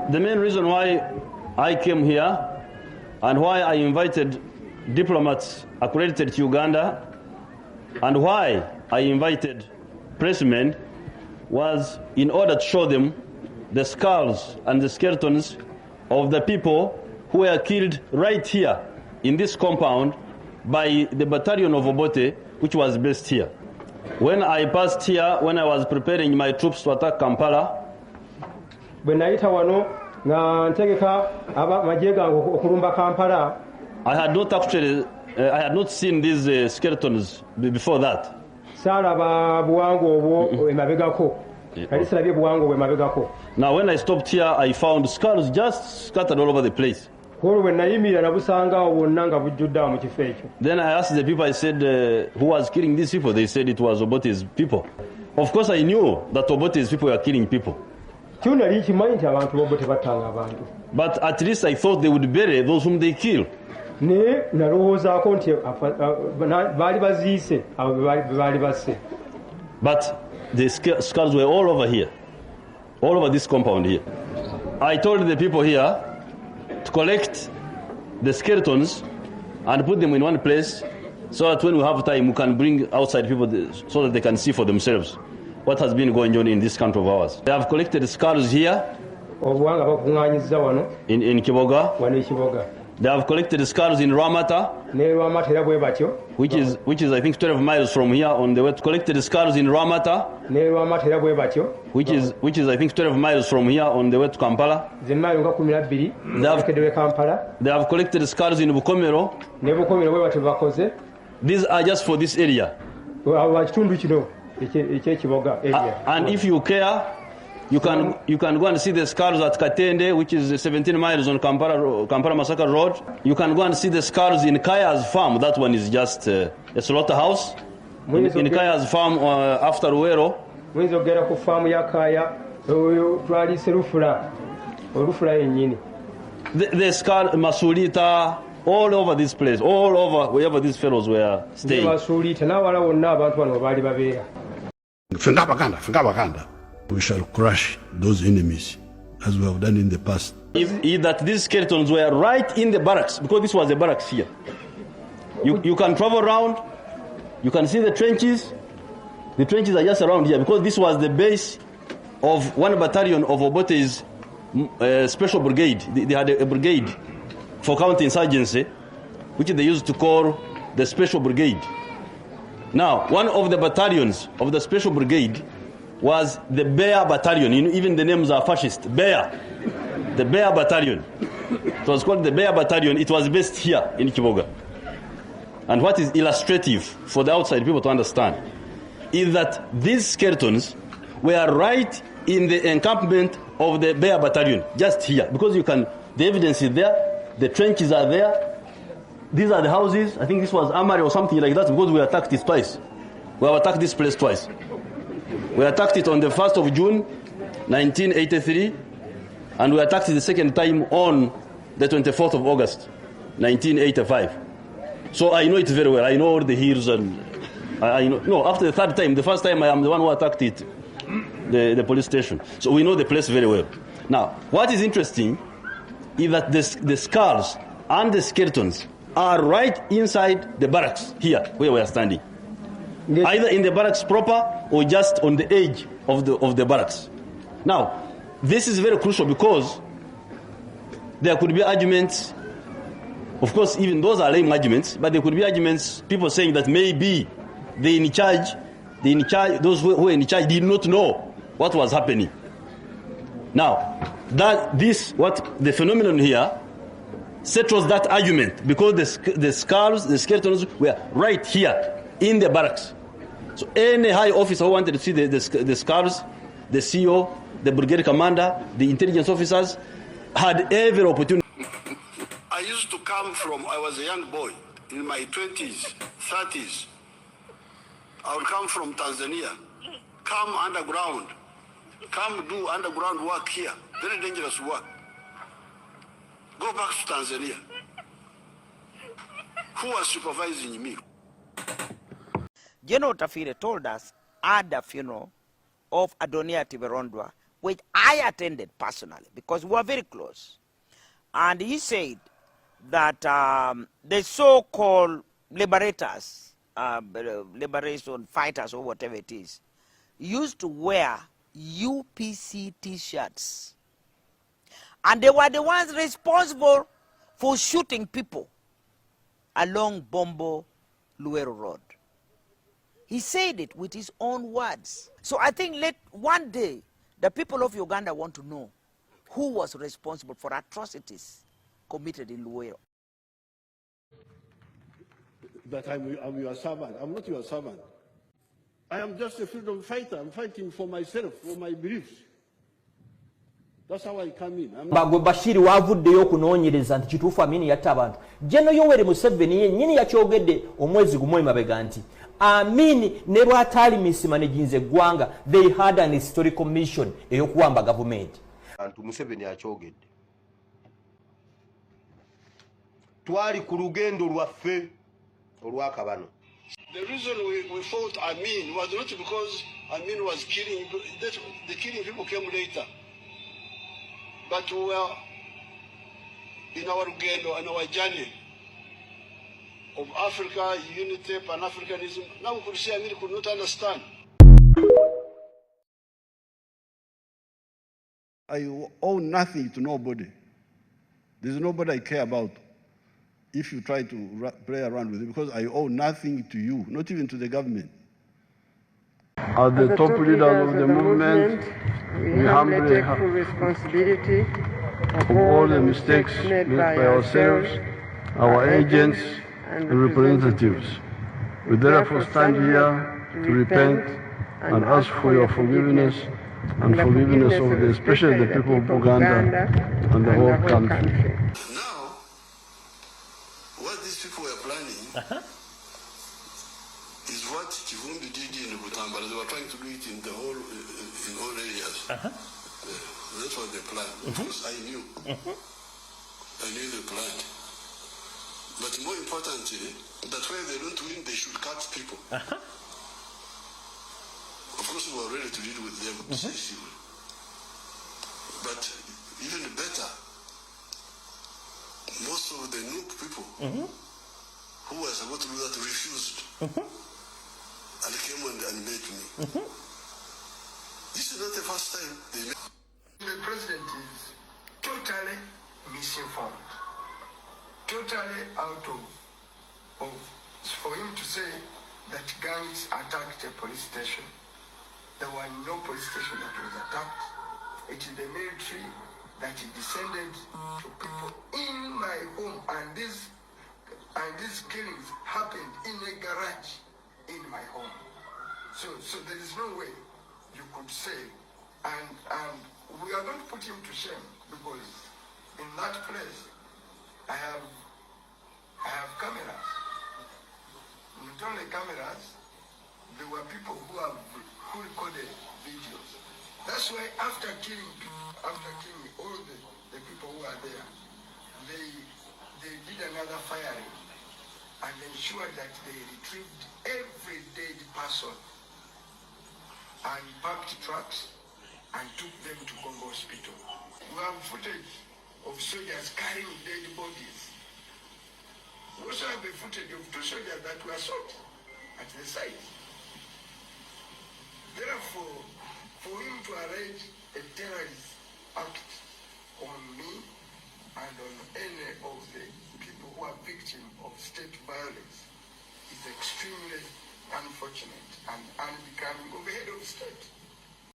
The main reason why I came here and why I invited diplomats accredited to Uganda and why I invited pressmen was in order to show them the skulls and the skeletons of the people who were killed right here in this compound by the battalion of Obote, which was based here. When I passed here, when I was preparing my troops to attack Kampala, I had not actually, I had not seen these skeletons before that. Now when I stopped here, I found skulls just scattered all over the place. Then I asked the people, I said, who was killing these people? They said it was Obote's people. Of course I knew that Obote's people were killing people. But at least I thought they would bury those whom they kill. But the skulls were all over here, all over this compound here. I told the people here to collect the skeletons and put them in one place so that when we have time we can bring outside people so that they can see for themselves what has been going on in this country of ours. They have collected skulls here in Kiboga. They have collected skulls in Ramata, which is I think 12 miles from here on the way. Collected skulls in Ramata, which is I think 12 miles from here on the way to Kampala. They have collected skulls in Bukomero. These are just for this area. And if you care, you can go and see the skulls at Katende, which is 17 miles on Kampala Masaka Road. You can go and see the skulls in Kaya's farm. That one is just a slaughterhouse. In Kaya's farm after Uwero. The skull, Masulita, all over this place, all over wherever these fellows were staying. We shall crush those enemies as we have done in the past. If that these skeletons were right in the barracks, because this was the barracks here. You can travel around, you can see the trenches. The trenches are just around here because this was the base of one battalion of Obote's special brigade. They had a brigade for counterinsurgency, which they used to call the special brigade. Now, one of the battalions of the special brigade was the Bear Battalion. Even the names are fascist. Bear. The Bear Battalion. It was called the Bear Battalion. It was based here in Kiboga. And what is illustrative for the outside people to understand is that these skeletons were right in the encampment of the Bear Battalion, just here. Because the evidence is there, the trenches are there. These are the houses. I think this was Amari or something like that because we attacked it twice. We have attacked this place twice. We attacked it on the 1st of June, 1983, and we attacked it the second time on the 24th of August, 1985. So I know it very well. I know all the hills and I know. No, after the third time, the first time I am the one who attacked it, the police station. So we know the place very well. Now, what is interesting is that the skulls and the skeletons are right inside the barracks here, where we are standing. Either in the barracks proper or just on the edge of the barracks. Now, this is very crucial because there could be arguments. Of course, even those are lame arguments, but there could be arguments, people saying that maybe those who were in charge did not know what was happening. Now, the phenomenon here settles that argument because the skulls, the skeletons were right here in the barracks. So any high officer who wanted to see the skulls, the CEO, the brigade commander, the intelligence officers, had every opportunity. I used to come from, I was a young boy, in my 20s, 30s. I would come from Tanzania, come underground, come do underground work here, very dangerous work. Go back to Tanzania. Who was supervising me? General Tafire told us at the funeral of Adonia Tiberondwa, which I attended personally because we were very close. And he said that the so-called liberators, liberation fighters or whatever it is, used to wear UPC t-shirts. And they were the ones responsible for shooting people along Bombo Luero Road. He said it with his own words. So I think one day the people of Uganda want to know who was responsible for atrocities committed in Luero. That I'm your servant. I'm not your servant. I am just a freedom fighter. I'm fighting for myself, for my beliefs. That's how I come in. Bagwe Bashiri wavuddeyo kunoonyereza nti kituufu Amini yatta abantu. General Yoweri Museveni yennyini yakyogedde omwezi gumu emabega nti Amini ne lwataali mismanaginze eggwanga, they had an historical mission ey'okuwamba gavumenti. Antu Museveni akyogedde. Twali ku lugendo lwaffe olw'akabano. The reason we fought Amin was not because Amin was killing, the killing people came later. But we were in our Uganda and our journey of Africa, unity, Pan-Africanism. Now we could see Amin could not understand. I owe nothing to nobody. There's nobody I care about if you try to play around with it, because I owe nothing to you, not even to the government. As the top leaders of the movement, we humbly take full responsibility of all the mistakes made by ourselves, our agents, and representatives. We therefore stand here to repent and ask for your forgiveness and forgiveness of especially the people of Uganda and the whole country. Now, what these people were planning is what Kivumbi did in Butambala. They were trying to do it in all areas. That was the plan. Of course, I knew. I knew the plan. But more importantly, that when they don't win, they should cut people. Of course, we were ready to deal with them decisively. But even better, most of the new people who were supposed to do that refused. And they came and met me. This is not the first time they met. The president is totally misinformed, totally out of for him to say that gangs attacked a police station. There were no police station that was attacked. It is the military that descended to people in my home, and these killings happened in a garage in my home. So there is no way you could say, and we are going to put him to shame, because in that place I have cameras. Not only cameras, there were people who recorded videos. That's why after killing all the people who are there, they did another firing and ensured that they retrieved every dead person and parked trucks and took them to Congo Hospital. We have footage of soldiers carrying dead bodies. We also have the footage of 2 soldiers that were shot at the site. Therefore, for him to arrange a terrorist act on me and on any of the people who are victims of state violence is extremely unfortunate and unbecoming of a head of state.